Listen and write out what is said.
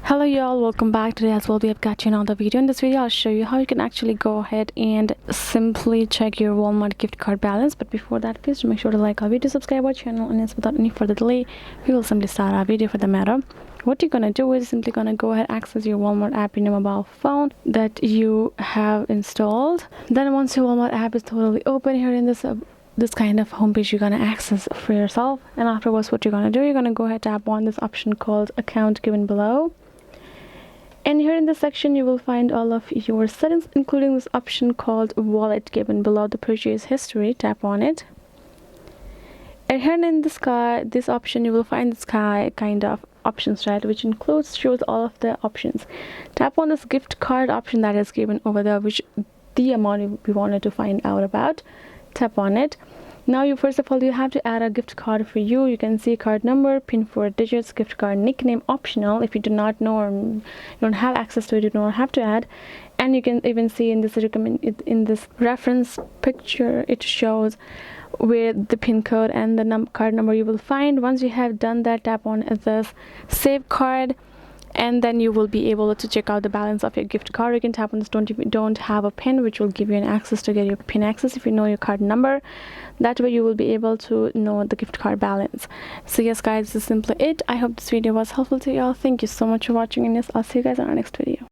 Hello y'all, welcome back. Today as well we have got you another video. In this video I'll show you how you can actually go ahead and simply check your Walmart gift card balance. But before that, please make sure to like our video, subscribe our channel, and yes, without any further delay we will simply start our video. For the matter, what you're gonna do is simply gonna go ahead, access your Walmart app in your mobile phone that you have installed. Then once your Walmart app is totally open, here in this kind of homepage you're gonna access for yourself, and afterwards what you're gonna do, you're gonna go ahead, tap on this option called account given below. And here in this section you will find all of your settings, including this option called wallet given below the purchase history. Tap on it, and here in this option you will find this kind of options, right, which shows all of the options. Tap on this gift card option that is given over there, which the amount we wanted to find out about. Tap on it. Now you first of all you have to add a gift card for you. You can see card number, pin 4 digits, gift card nickname optional. If you do not know or you don't have access to it, you don't have to add. And you can even see in this reference picture, it shows where the pin code and the card number you will find. Once you have done that, tap on this save card, and then you will be able to check out the balance of your gift card. You can tap on this don't have a pin, which will give you an access to get your pin access if you know your card number. That way you will be able to know the gift card balance. So yes guys, this is simply it. I hope this video was helpful to you all. Thank you so much for watching, and yes, I'll see you guys in our next video.